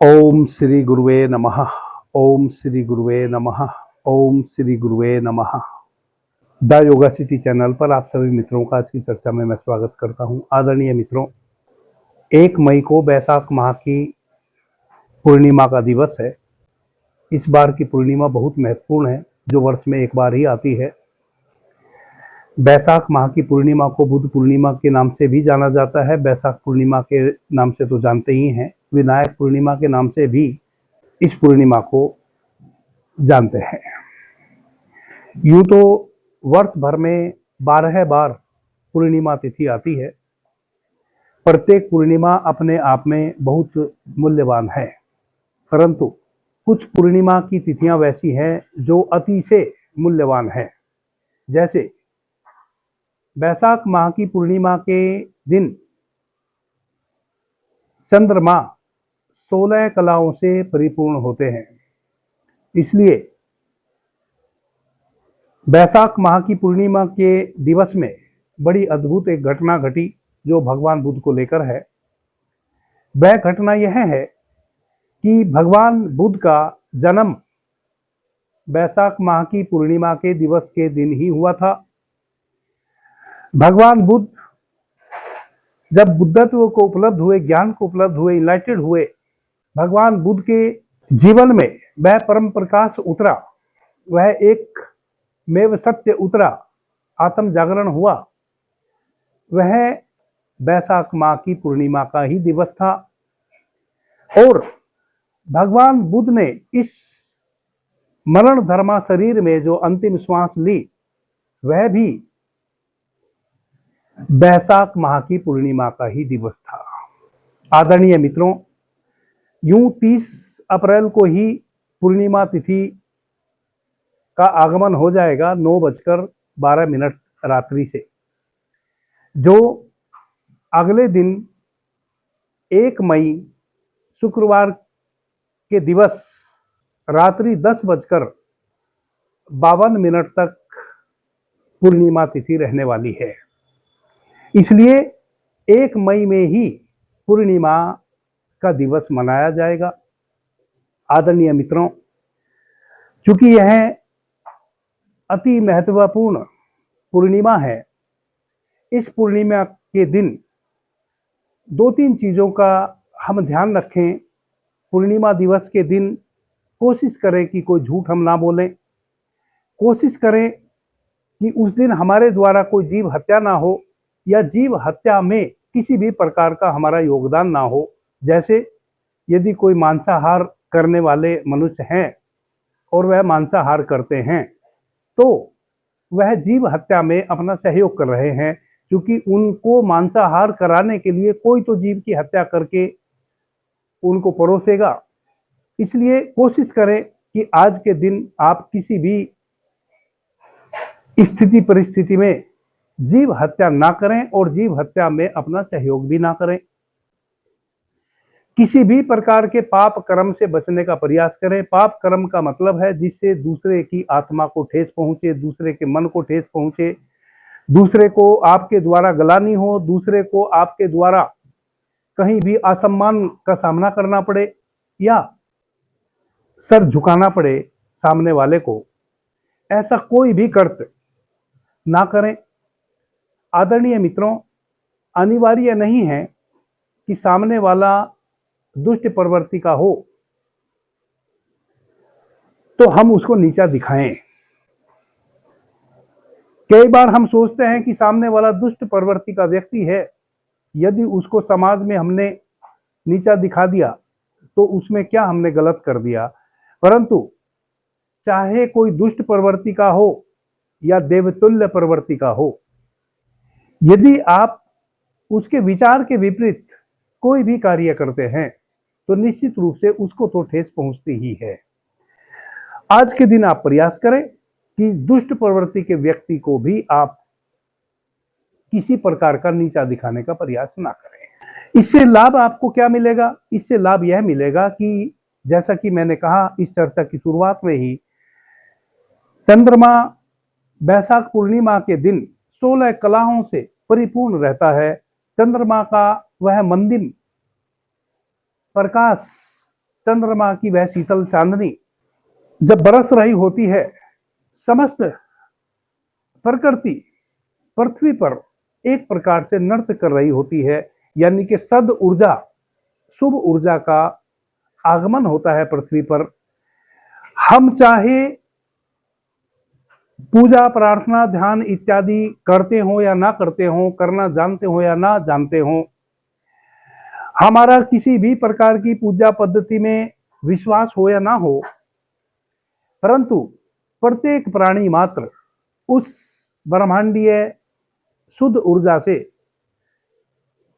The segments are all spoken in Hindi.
ओम श्री गुरुवे नमः। ओम श्री गुरुवे नमः। ओम श्री गुरुवे नमः। द योगा सिटी चैनल पर आप सभी मित्रों का आज की चर्चा में मैं स्वागत करता हूं। आदरणीय मित्रों, 1 मई को बैसाख माह की पूर्णिमा का दिवस है। इस बार की पूर्णिमा बहुत महत्वपूर्ण है, जो वर्ष में एक बार ही आती है। बैसाख माह की पूर्णिमा को बुद्ध पूर्णिमा के नाम से भी जाना जाता है। बैसाख पूर्णिमा के नाम से तो जानते ही हैं, विनायक पूर्णिमा के नाम से भी इस पूर्णिमा को जानते हैं। यूं तो वर्ष भर में 12 बार पूर्णिमा तिथि आती है। प्रत्येक पूर्णिमा अपने आप में बहुत मूल्यवान है, परंतु कुछ पूर्णिमा की तिथियां वैसी हैं जो अति से मूल्यवान है। जैसे बैसाख माह की पूर्णिमा के दिन चंद्रमा 16 कलाओं से परिपूर्ण होते हैं। इसलिए बैसाख माह की पूर्णिमा के दिवस में बड़ी अद्भुत एक घटना घटी, जो भगवान बुद्ध को लेकर है। वह घटना यह है कि भगवान बुद्ध का जन्म बैसाख माह की पूर्णिमा के दिवस के दिन ही हुआ था। भगवान बुद्ध जब बुद्धत्व को उपलब्ध हुए, ज्ञान को उपलब्ध हुए, इनलाइटेड हुए, भगवान बुद्ध के जीवन में वह परम प्रकाश उतरा, वह एक मेव सत्य उतरा, आत्म जागरण हुआ। वह बैसाख माह की पूर्णिमा का ही दिवस था। और भगवान बुद्ध ने इस मरण धर्मा शरीर में जो अंतिम श्वास ली, वह भी बैसाख माह की पूर्णिमा का ही दिवस था। आदरणीय मित्रों, यूं 30 अप्रैल को ही पूर्णिमा तिथि का आगमन हो जाएगा 9:12 रात्रि से, जो अगले दिन 1 मई शुक्रवार के दिवस रात्रि 10:52 तक पूर्णिमा तिथि रहने वाली है। इसलिए 1 मई में ही पूर्णिमा का दिवस मनाया जाएगा। आदरणीय मित्रों, चूंकि यह अति महत्वपूर्ण पूर्णिमा है, इस पूर्णिमा के दिन 2-3 चीजों का हम ध्यान रखें। पूर्णिमा दिवस के दिन कोशिश करें कि कोई झूठ हम ना बोलें। कोशिश करें कि उस दिन हमारे द्वारा कोई जीव हत्या ना हो, या जीव हत्या में किसी भी प्रकार का हमारा योगदान ना हो। जैसे यदि कोई मांसाहार करने वाले मनुष्य हैं और वह मांसाहार करते हैं, तो वह जीव हत्या में अपना सहयोग कर रहे हैं, क्योंकि उनको मांसाहार कराने के लिए कोई तो जीव की हत्या करके उनको परोसेगा। इसलिए कोशिश करें कि आज के दिन आप किसी भी स्थिति परिस्थिति में जीव हत्या ना करें और जीव हत्या में अपना सहयोग भी ना करें। किसी भी प्रकार के पाप कर्म से बचने का प्रयास करें। पाप कर्म का मतलब है जिससे दूसरे की आत्मा को ठेस पहुंचे, दूसरे के मन को ठेस पहुंचे, दूसरे को आपके द्वारा गलानी हो, दूसरे को आपके द्वारा कहीं भी असम्मान का सामना करना पड़े या सर झुकाना पड़े सामने वाले को। ऐसा कोई भी कृत्य ना करें। आदरणीय मित्रों, अनिवार्य नहीं है कि सामने वाला दुष्ट प्रवृत्ति का हो तो हम उसको नीचा दिखाएं। कई बार हम सोचते हैं कि सामने वाला दुष्ट प्रवृत्ति का व्यक्ति है, यदि उसको समाज में हमने नीचा दिखा दिया तो उसमें क्या हमने गलत कर दिया। परंतु चाहे कोई दुष्ट प्रवृत्ति का हो या देवतुल्य प्रवृत्ति का हो, यदि आप उसके विचार के विपरीत कोई भी कार्य करते हैं तो निश्चित रूप से उसको तो ठेस पहुंचती ही है। आज के दिन आप प्रयास करें कि दुष्ट प्रवृत्ति के व्यक्ति को भी आप किसी प्रकार का नीचा दिखाने का प्रयास ना करें। इससे लाभ आपको क्या मिलेगा? इससे लाभ यह मिलेगा कि जैसा कि मैंने कहा इस चर्चा की शुरुआत में ही, चंद्रमा बैसाख पूर्णिमा के दिन 16 कलाओं से परिपूर्ण रहता है। चंद्रमा का वह मंदिर प्रकाश चंद्रमा की वह शीतल चांदनी जब बरस रही होती है, समस्त प्रकृति पृथ्वी पर एक प्रकार से नृत्य कर रही होती है, यानी कि सद ऊर्जा, शुभ ऊर्जा का आगमन होता है पृथ्वी पर। हम चाहे पूजा प्रार्थना ध्यान इत्यादि करते हो या ना करते हो, करना जानते हो या ना जानते हो, हमारा किसी भी प्रकार की पूजा पद्धति में विश्वास हो या ना हो, परंतु प्रत्येक प्राणी मात्र उस ब्रह्मांडीय शुद्ध ऊर्जा से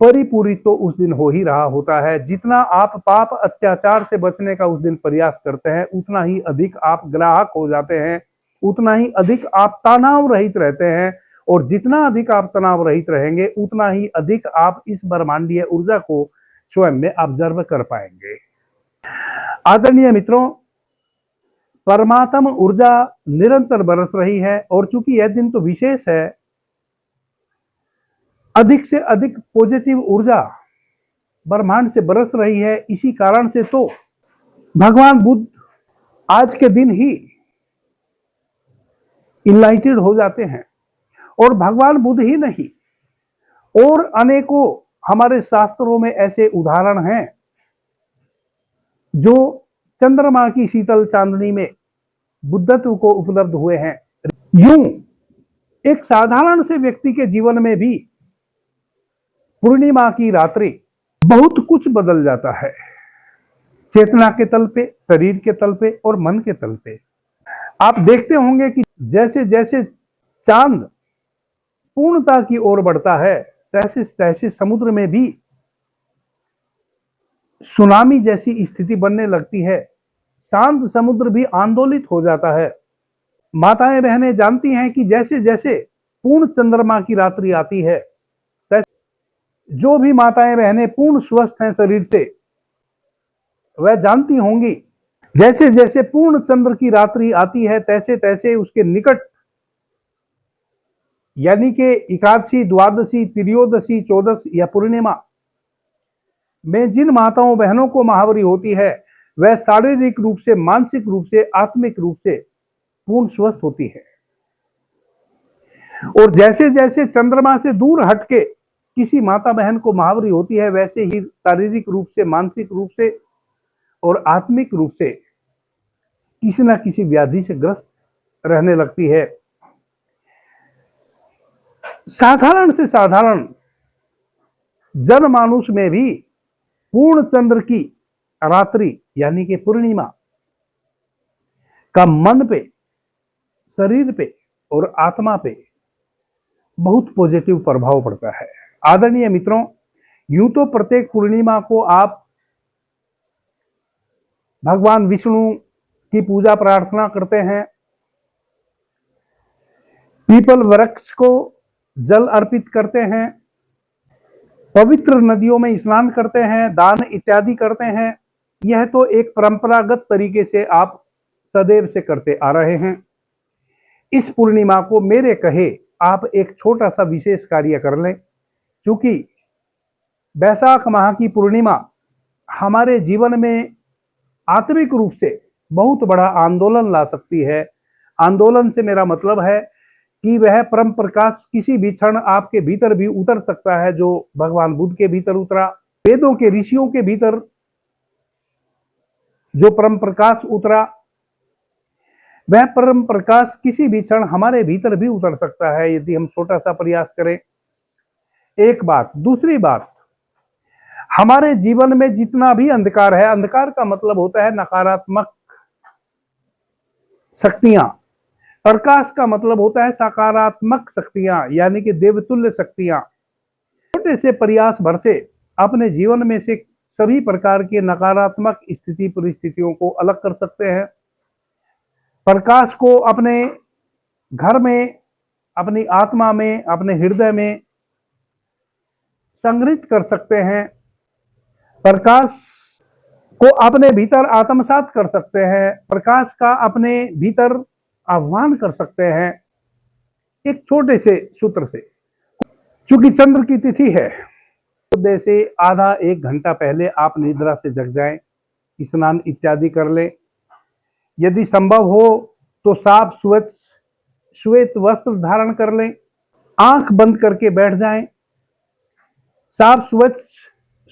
परिपूरित तो उस दिन हो ही रहा होता है। जितना आप पाप अत्याचार से बचने का उस दिन प्रयास करते हैं, उतना ही अधिक आप ग्राहक हो जाते हैं, उतना ही अधिक आप तनाव रहित रहते हैं, और जितना अधिक आप तनाव रहित रहेंगे, उतना ही अधिक आप इस ब्रह्मांडीय ऊर्जा को स्वयं में ऑब्जर्व कर पाएंगे। आदरणीय मित्रों, परमात्म ऊर्जा निरंतर बरस रही है, और चूंकि यह दिन तो विशेष है, अधिक से अधिक पॉजिटिव ऊर्जा ब्रह्मांड से बरस रही है। इसी कारण से तो भगवान बुद्ध आज के दिन ही इनलाइटेड हो जाते हैं, और भगवान बुद्ध ही नहीं, और अनेकों हमारे शास्त्रों में ऐसे उदाहरण हैं जो चंद्रमा की शीतल चांदनी में बुद्धत्व को उपलब्ध हुए हैं। यूं एक साधारण से व्यक्ति के जीवन में भी पूर्णिमा की रात्रि बहुत कुछ बदल जाता है, चेतना के तल पे, शरीर के तल पे और मन के तल पे। आप देखते होंगे कि जैसे जैसे चांद पूर्णता की ओर बढ़ता है, तैसे तैसे समुद्र में भी सुनामी जैसी स्थिति बनने लगती है, शांत समुद्र भी आंदोलित हो जाता है। माताएं बहनें जानती हैं कि जैसे जैसे पूर्ण चंद्रमा की रात्रि आती है, जो भी माताएं बहनें पूर्ण स्वस्थ हैं शरीर से, वह जानती होंगी जैसे जैसे पूर्ण चंद्र की रात्रि आती है, तैसे तैसे उसके निकट, यानी कि एकादशी, द्वादशी, त्रयोदशी, चौदशी या पूर्णिमा में जिन माताओं बहनों को महावरी होती है, वह शारीरिक रूप से, मानसिक रूप से, आत्मिक रूप से पूर्ण स्वस्थ होती है। और जैसे जैसे चंद्रमा से दूर हटके किसी माता बहन को महावरी होती है, वैसे ही शारीरिक रूप से, मानसिक रूप से और आत्मिक रूप से किसी न किसी व्याधि से ग्रस्त रहने लगती है। साधारण से साधारण जनमानुष में भी पूर्ण चंद्र की रात्रि यानी कि पूर्णिमा का मन पे, शरीर पे और आत्मा पे बहुत पॉजिटिव प्रभाव पड़ता है। आदरणीय मित्रों, यूं तो प्रत्येक पूर्णिमा को आप भगवान विष्णु की पूजा प्रार्थना करते हैं, पीपल वृक्ष को जल अर्पित करते हैं, पवित्र नदियों में स्नान करते हैं, दान इत्यादि करते हैं। यह तो एक परंपरागत तरीके से आप सदैव से करते आ रहे हैं। इस पूर्णिमा को मेरे कहे आप एक छोटा सा विशेष कार्य कर लें, क्योंकि वैशाख माह की पूर्णिमा हमारे जीवन में आत्मिक रूप से बहुत बड़ा आंदोलन ला सकती है। आंदोलन से मेरा मतलब है कि वह परम प्रकाश किसी भी क्षण आपके भीतर भी उतर सकता है, जो भगवान बुद्ध के भीतर उतरा, वेदों के ऋषियों के भीतर जो परम प्रकाश उतरा, वह परम प्रकाश किसी भी क्षण हमारे भीतर भी उतर सकता है, यदि हम छोटा सा प्रयास करें। एक बात। दूसरी बात, हमारे जीवन में जितना भी अंधकार है, अंधकार का मतलब होता है नकारात्मक शक्तियां, प्रकाश का मतलब होता है सकारात्मक शक्तियां, यानी कि देवतुल्य शक्तियां। छोटे से प्रयास भर से अपने जीवन में से सभी प्रकार के नकारात्मक स्थिति परिस्थितियों को अलग कर सकते हैं। प्रकाश को अपने घर में, अपनी आत्मा में, अपने हृदय में संग्रहित कर सकते हैं। प्रकाश को अपने भीतर आत्मसात कर सकते हैं। प्रकाश का अपने भीतर आह्वान कर सकते हैं, एक छोटे से सूत्र से। चूंकि चंद्र की तिथि है, सूर्योदय से आधा एक घंटा पहले आप निद्रा से जग जाएं। स्नान इत्यादि कर लें। यदि संभव हो तो साफ स्वच्छ श्वेत वस्त्र धारण कर लें, आंख बंद करके बैठ जाएं, साफ स्वच्छ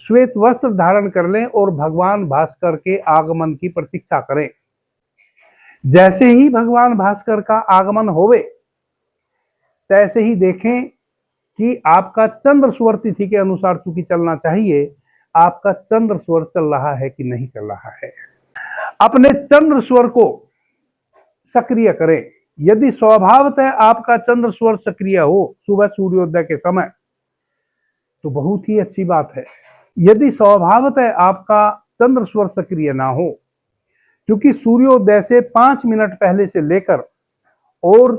श्वेत वस्त्र धारण कर लें और भगवान भास्कर के आगमन की प्रतीक्षा करें। जैसे ही भगवान भास्कर का आगमन होवे तैसे ही देखें कि आपका चंद्र स्वर तिथि के अनुसार चूंकि चलना चाहिए, आपका चंद्र स्वर चल रहा है कि नहीं चल रहा है। अपने चंद्र स्वर को सक्रिय करें। यदि स्वभावतः आपका चंद्र स्वर सक्रिय हो सुबह सूर्योदय के समय तो बहुत ही अच्छी बात है। यदि स्वभावतः आपका चंद्र स्वर सक्रिय ना हो, क्योंकि सूर्योदय से 5 मिनट पहले से लेकर और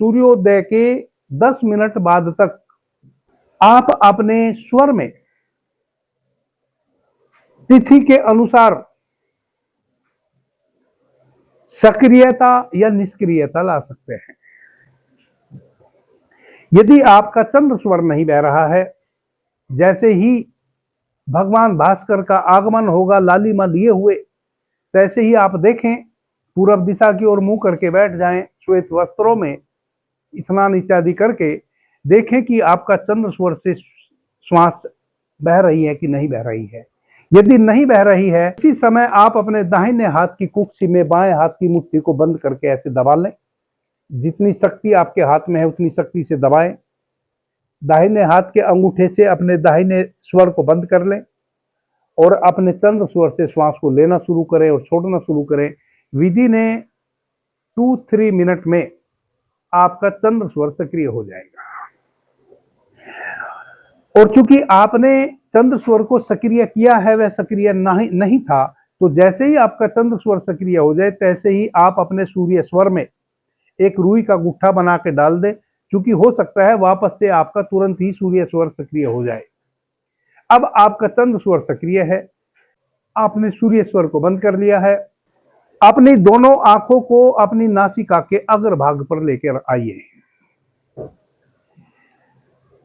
सूर्योदय के 10 मिनट बाद तक आप अपने स्वर में तिथि के अनुसार सक्रियता या निष्क्रियता ला सकते हैं। यदि आपका चंद्र स्वर नहीं बह रहा है, जैसे ही भगवान भास्कर का आगमन होगा लालिमा लिए हुए, तैसे ही आप देखें पूर्व दिशा की ओर मुंह करके बैठ जाएं, श्वेत वस्त्रों में स्नान इत्यादि करके देखें कि आपका चंद्र स्वर से श्वास बह रही है कि नहीं बह रही है। यदि नहीं बह रही है, इसी समय आप अपने दाहिने हाथ की कुक्षी में बाएं हाथ की मुट्ठी को बंद करके ऐसे दबा लें। जितनी शक्ति आपके हाथ में है उतनी शक्ति से दबाएं। दाहिने हाथ के अंगूठे से अपने दाहिने स्वर को बंद कर लें और अपने चंद्र स्वर से श्वास को लेना शुरू करें और छोड़ना शुरू करें। विधि ने 2-3 मिनट में आपका चंद्र स्वर सक्रिय हो जाएगा। और चूंकि आपने चंद्र स्वर को सक्रिय किया है, वह सक्रिय नहीं था, तो जैसे ही आपका चंद्र स्वर सक्रिय हो जाए तैसे ही आप अपने सूर्य स्वर में एक रुई का गुट्ठा बना के डाल दें, चूंकि हो सकता है वापस से आपका तुरंत ही सूर्य स्वर सक्रिय हो जाए। अब आपका चंद्र स्वर सक्रिय है, आपने सूर्य स्वर को बंद कर लिया है। अपनी दोनों आंखों को अपनी नासिका के अग्रभाग पर लेकर आइए।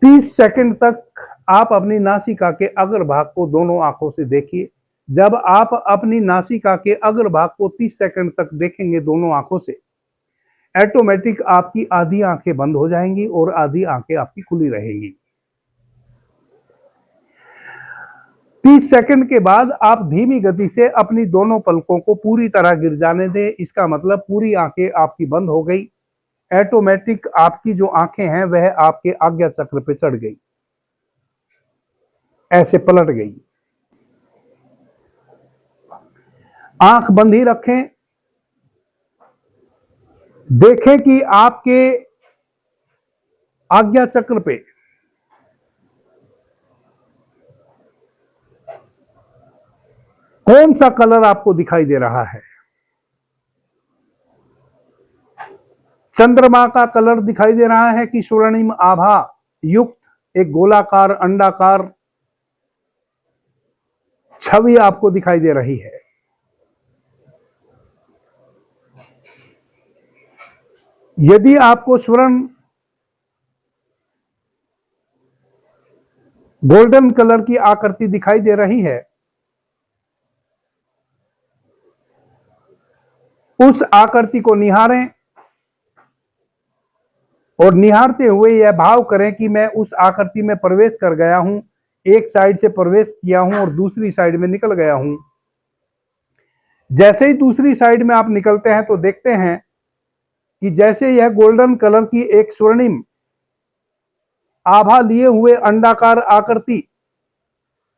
30 सेकंड तक आप अपनी नासिका के अग्रभाग को दोनों आंखों से देखिए। जब आप अपनी नासिका के अग्रभाग को 30 सेकंड तक देखेंगे दोनों आंखों से, ऑटोमेटिक आपकी आधी आंखें बंद हो जाएंगी और आधी आंखें आपकी खुली रहेंगी। 30 सेकंड के बाद आप धीमी गति से अपनी दोनों पलकों को पूरी तरह गिर जाने दें। इसका मतलब पूरी आंखें आपकी बंद हो गई। ऑटोमेटिक आपकी जो आंखें हैं वह आपके आज्ञा चक्र पे चढ़ गई, ऐसे पलट गई। आंख बंद ही रखें। देखें कि आपके आज्ञा चक्र पे कौन सा कलर आपको दिखाई दे रहा है। चंद्रमा का कलर दिखाई दे रहा है कि स्वर्णिम आभा युक्त एक गोलाकार अंडाकार छवि आपको दिखाई दे रही है। यदि आपको स्वर्ण गोल्डन कलर की आकृति दिखाई दे रही है, उस आकृति को निहारें और निहारते हुए यह भाव करें कि मैं उस आकृति में प्रवेश कर गया हूं, एक साइड से प्रवेश किया हूं और दूसरी साइड में निकल गया हूं। जैसे ही दूसरी साइड में आप निकलते हैं तो देखते हैं कि जैसे यह गोल्डन कलर की एक स्वर्णिम आभा लिए हुए अंडाकार आकृति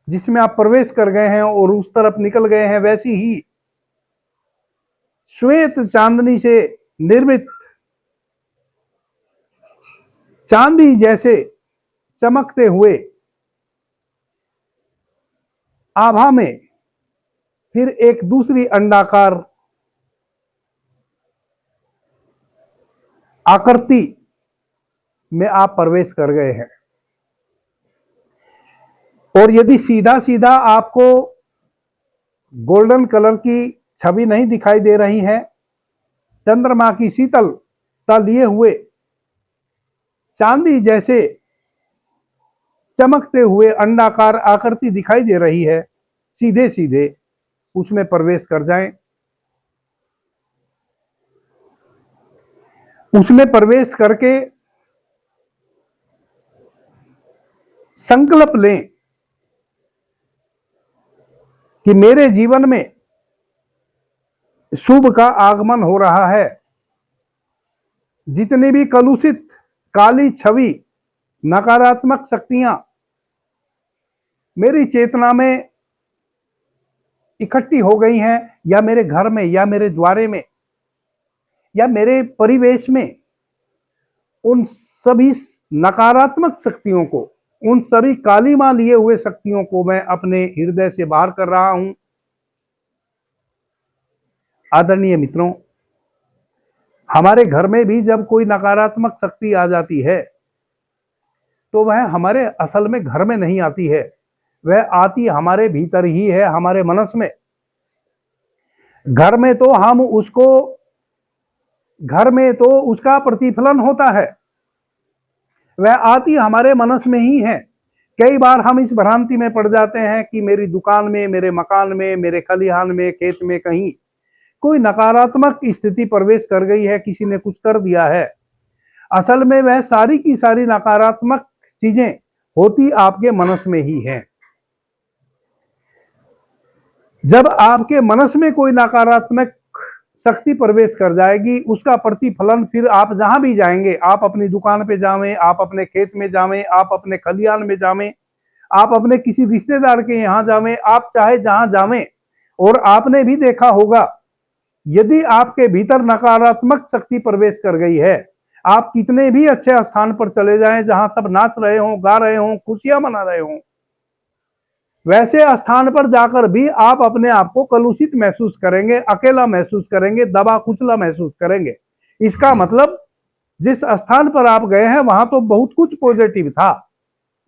जिसमें आप प्रवेश कर गए हैं और उस तरफ निकल गए हैं, वैसी ही श्वेत चांदनी से निर्मित चांदी जैसे चमकते हुए आभा में फिर एक दूसरी अंडाकार आकृति में आप प्रवेश कर गए हैं। और यदि सीधा सीधा आपको गोल्डन कलर की छवि नहीं दिखाई दे रही है, चंद्रमा की शीतलता लिए हुए चांदी जैसे चमकते हुए अंडाकार आकृति दिखाई दे रही है सीधे सीधे, उसमें प्रवेश कर जाएं। उसमें प्रवेश करके संकल्प लें कि मेरे जीवन में शुभ का आगमन हो रहा है। जितनी भी कलुषित काली छवि नकारात्मक शक्तियां मेरी चेतना में इकट्ठी हो गई हैं, या मेरे घर में, या मेरे द्वारे में, या मेरे परिवेश में, उन सभी नकारात्मक शक्तियों को, उन सभी कालीमा लिए हुए शक्तियों को मैं अपने हृदय से बाहर कर रहा हूं। आदरणीय मित्रों, हमारे घर में भी जब कोई नकारात्मक शक्ति आ जाती है तो वह हमारे असल में घर में नहीं आती है, वह आती हमारे भीतर ही है, हमारे मनस में। घर में तो उसका प्रतिफलन होता है, वह आती हमारे मनस में ही है। कई बार हम इस भ्रांति में पड़ जाते हैं कि मेरी दुकान में, मेरे मकान में, मेरे खलिहान में, खेत में कहीं कोई नकारात्मक स्थिति प्रवेश कर गई है, किसी ने कुछ कर दिया है। असल में वह सारी की सारी नकारात्मक चीजें होती आपके मनस में ही हैं। जब आपके मनस में कोई नकारात्मक शक्ति प्रवेश कर जाएगी, उसका प्रतिफलन फिर आप जहां भी जाएंगे, आप अपनी दुकान पे जावें, आप अपने खेत में जावें, आप अपने खलिहान में जावें, आप अपने किसी रिश्तेदार के यहां जावें, आप चाहे जहां जावें, और आपने भी देखा होगा, यदि आपके भीतर नकारात्मक शक्ति प्रवेश कर गई है, आप कितने भी अच्छे स्थान पर चले जाएं, जहां सब नाच रहे हों, गा रहे हों, खुशियां मना रहे हों, वैसे स्थान पर जाकर भी आप अपने आप को कलुषित महसूस करेंगे, अकेला महसूस करेंगे, दबा कुचला महसूस करेंगे। इसका मतलब जिस स्थान पर आप गए हैं वहां तो बहुत कुछ पॉजिटिव था,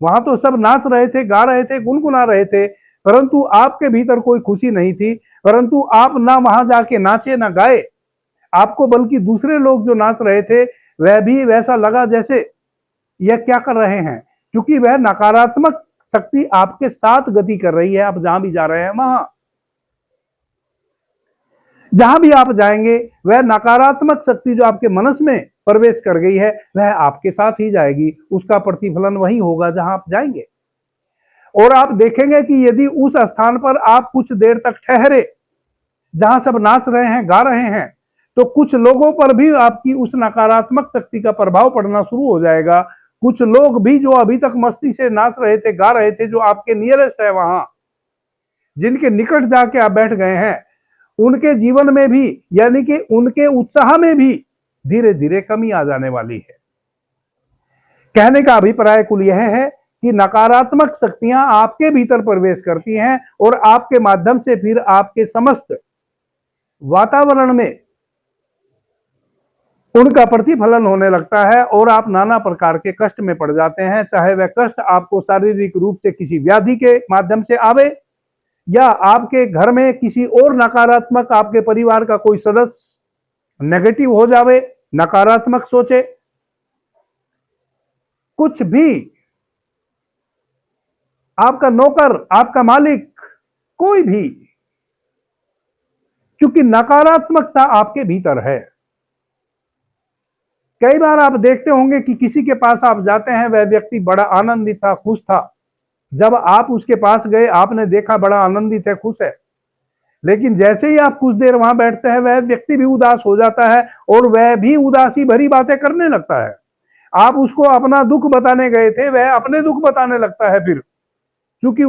वहां तो सब नाच रहे थे, गा रहे थे, गुनगुना रहे थे, परंतु आपके भीतर कोई खुशी नहीं थी। परंतु आप ना वहां जाके नाचे ना गाए, आपको बल्कि दूसरे लोग जो नाच रहे थे वह भी वैसा लगा जैसे यह क्या कर रहे हैं, क्योंकि वह नकारात्मक शक्ति आपके साथ गति कर रही है। आप जहां भी जा रहे हैं, वहां जहां भी आप जाएंगे, वह नकारात्मक शक्ति जो आपके मनस में प्रवेश कर गई है वह आपके साथ ही जाएगी, उसका प्रतिफलन वही होगा जहां आप जाएंगे। और आप देखेंगे कि यदि उस स्थान पर आप कुछ देर तक ठहरे जहां सब नाच रहे हैं, गा रहे हैं, तो कुछ लोगों पर भी आपकी उस नकारात्मक शक्ति का प्रभाव पड़ना शुरू हो जाएगा। कुछ लोग भी जो अभी तक मस्ती से नाच रहे थे, गा रहे थे, जो आपके नियरेस्ट है, वहां जिनके निकट जाके आप बैठ गए हैं, उनके जीवन में भी, यानी कि उनके उत्साह में भी धीरे धीरे कमी आ जाने वाली है। कहने का अभिप्राय कुल यह है कि नकारात्मक शक्तियां आपके भीतर प्रवेश करती हैं और आपके माध्यम से फिर आपके समस्त वातावरण में उनका प्रतिफलन होने लगता है और आप नाना प्रकार के कष्ट में पड़ जाते हैं। चाहे वह कष्ट आपको शारीरिक रूप से किसी व्याधि के माध्यम से आवे, या आपके घर में किसी और नकारात्मक, आपके परिवार का कोई सदस्य नेगेटिव हो जावे, नकारात्मक सोचे, कुछ भी, आपका नौकर, आपका मालिक, कोई भी, क्योंकि नकारात्मकता आपके भीतर है। कई बार आप देखते होंगे कि किसी के पास आप जाते हैं, वह व्यक्ति बड़ा आनंदित था, खुश था। जब आप उसके पास गए, आपने देखा बड़ा आनंदित है, खुश है, लेकिन जैसे ही आप कुछ देर वहां बैठते हैं, वह व्यक्ति भी उदास हो जाता है और वह भी उदासी भरी बातें करने लगता है। आप उसको अपना दुख बताने गए थे, वह अपने दुख बताने लगता है फिर, क्योंकि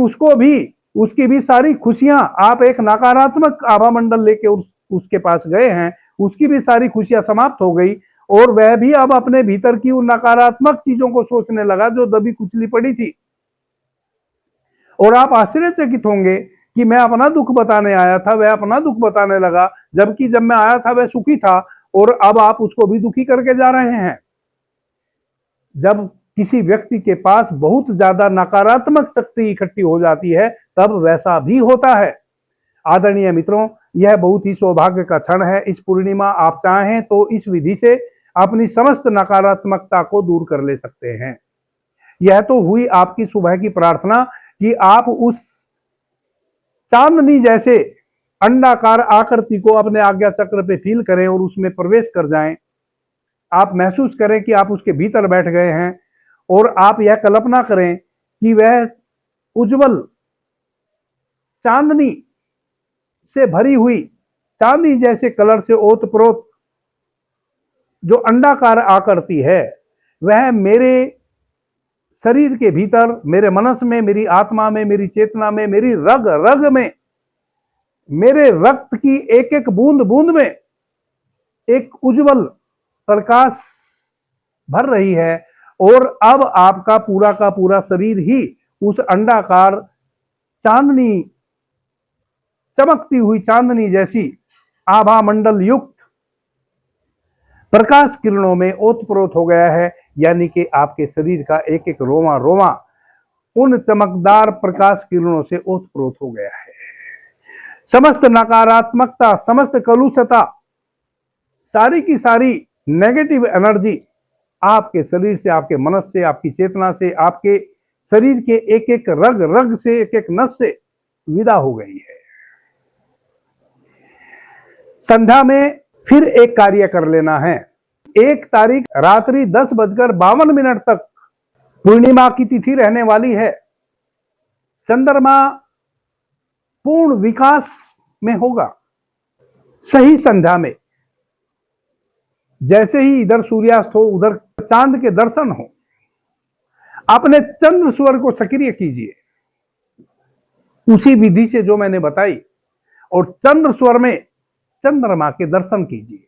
उसकी भी सारी खुशियां, आप एक नकारात्मक आभा मंडल लेके उसके पास गए हैं, उसकी भी सारी खुशियां समाप्त हो गई और वह भी अब अपने भीतर की उन नकारात्मक चीजों को सोचने लगा जो दबी कुचली पड़ी थी। और आप आश्चर्यचकित होंगे कि मैं अपना दुख बताने आया था, वह अपना दुख बताने लगा, जबकि जब मैं आया था वह सुखी था और अब आप उसको भी दुखी करके जा रहे हैं। जब किसी व्यक्ति के पास बहुत ज्यादा नकारात्मक शक्ति इकट्ठी हो जाती है, तब वैसा भी होता है। आदरणीय मित्रों, यह बहुत ही सौभाग्य का क्षण है। इस पूर्णिमा आप चाहें तो इस विधि से अपनी समस्त नकारात्मकता को दूर कर ले सकते हैं। यह तो हुई आपकी सुबह की प्रार्थना कि आप उस चांदनी जैसे अंडाकार आकृति को अपने आज्ञा चक्र पे फील करें और उसमें प्रवेश कर जाएं। आप महसूस करें कि आप उसके भीतर बैठ गए हैं और आप यह कल्पना करें कि वह उज्जवल चांदनी से भरी हुई, चांदी जैसे कलर से ओतप्रोत जो अंडाकार आकृति है, वह मेरे शरीर के भीतर, मेरे मनस में, मेरी आत्मा में, मेरी चेतना में, मेरी रग रग में, मेरे रक्त की एक एक बूंद बूंद में एक उज्जवल प्रकाश भर रही है। और अब आपका पूरा का पूरा शरीर ही उस अंडाकार चांदनी, चमकती हुई चांदनी जैसी आभा मंडल युक्त प्रकाश किरणों में ओतप्रोत हो गया है। यानी कि आपके शरीर का एक एक रोमा रोमा उन चमकदार प्रकाश किरणों से ओतप्रोत हो गया है। समस्त नकारात्मकता, समस्त कलुषता, सारी की सारी नेगेटिव एनर्जी आपके शरीर से, आपके मनस से, आपकी चेतना से, आपके शरीर के एक एक रग रग से, एक एक नस से विदा हो गई है। संध्या में फिर एक कार्य कर लेना है। 1 तारीख रात्रि 10:52 तक पूर्णिमा की तिथि रहने वाली है। चंद्रमा पूर्ण विकास में होगा। सही संध्या में जैसे ही इधर सूर्यास्त हो उधर चांद के दर्शन हो, अपने चंद्र स्वर को सक्रिय कीजिए उसी विधि से जो मैंने बताई, और चंद्र स्वर में चंद्रमा के दर्शन कीजिए।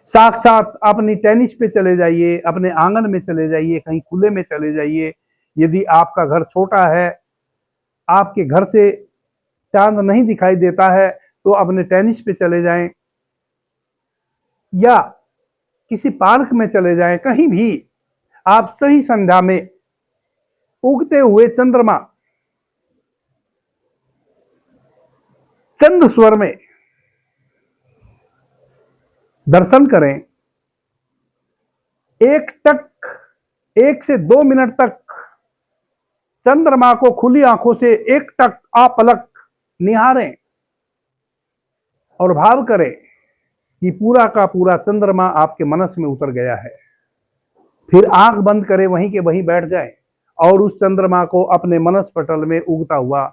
साक्षात अपनी टेनिस पे चले जाइए, अपने आंगन में चले जाइए, कहीं खुले में चले जाइए। यदि आपका घर छोटा है, आपके घर से चांद नहीं दिखाई देता है, तो अपने टेनिस पे चले जाएं या किसी पार्क में चले जाएं। कहीं भी आप सही संध्या में उगते हुए चंद्रमा चंद्र स्वर में दर्शन करें। 1 से 2 मिनट तक चंद्रमा को खुली आंखों से एक टक आपलक निहारें और भाव करें कि पूरा का पूरा चंद्रमा आपके मनस में उतर गया है। फिर आंख बंद करें, वहीं के वहीं बैठ जाएं और उस चंद्रमा को अपने मनस पटल में उगता हुआ,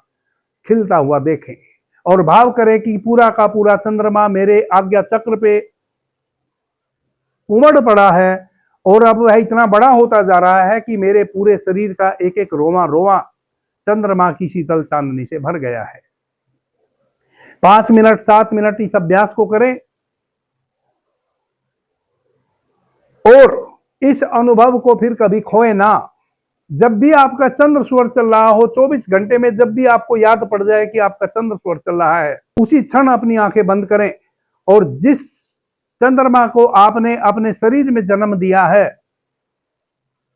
खिलता हुआ देखें और भाव करें कि पूरा का पूरा चंद्रमा मेरे आज्ञा चक्र पे उमड़ पड़ा है और अब वह इतना बड़ा होता जा रहा है कि मेरे पूरे शरीर का एक एक रोमा रोमा चंद्रमा की शीतल चांदनी से भर गया है। 5 मिनट 7 मिनट इस अभ्यास को करें और इस अनुभव को फिर कभी खोए ना। जब भी आपका चंद्र स्वर चल रहा हो, 24 घंटे में जब भी आपको याद पड़ जाए कि आपका चंद्र स्वर चल रहा है, उसी क्षण अपनी आंखें बंद करें और जिस चंद्रमा को आपने अपने शरीर में जन्म दिया है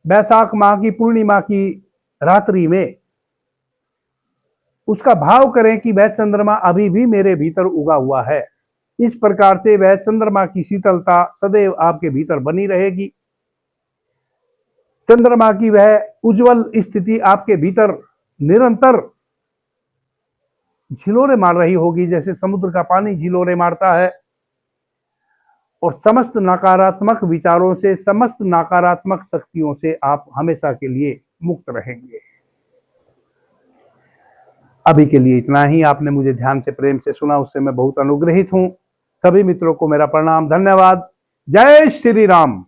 बैसाख माह की पूर्णिमा की रात्रि में, उसका भाव करें कि वह चंद्रमा अभी भी मेरे भीतर उगा हुआ है। इस प्रकार से वह चंद्रमा की शीतलता सदैव आपके भीतर बनी रहेगी। चंद्रमा की वह उज्जवल स्थिति आपके भीतर निरंतर झिलोरे मार रही होगी, जैसे समुद्र का पानी झिलोरे मारता है। और समस्त नकारात्मक विचारों से, समस्त नकारात्मक शक्तियों से आप हमेशा के लिए मुक्त रहेंगे। अभी के लिए इतना ही। आपने मुझे ध्यान से, प्रेम से सुना, उससे मैं बहुत अनुग्रहित हूं। सभी मित्रों को मेरा प्रणाम, धन्यवाद। जय श्री राम।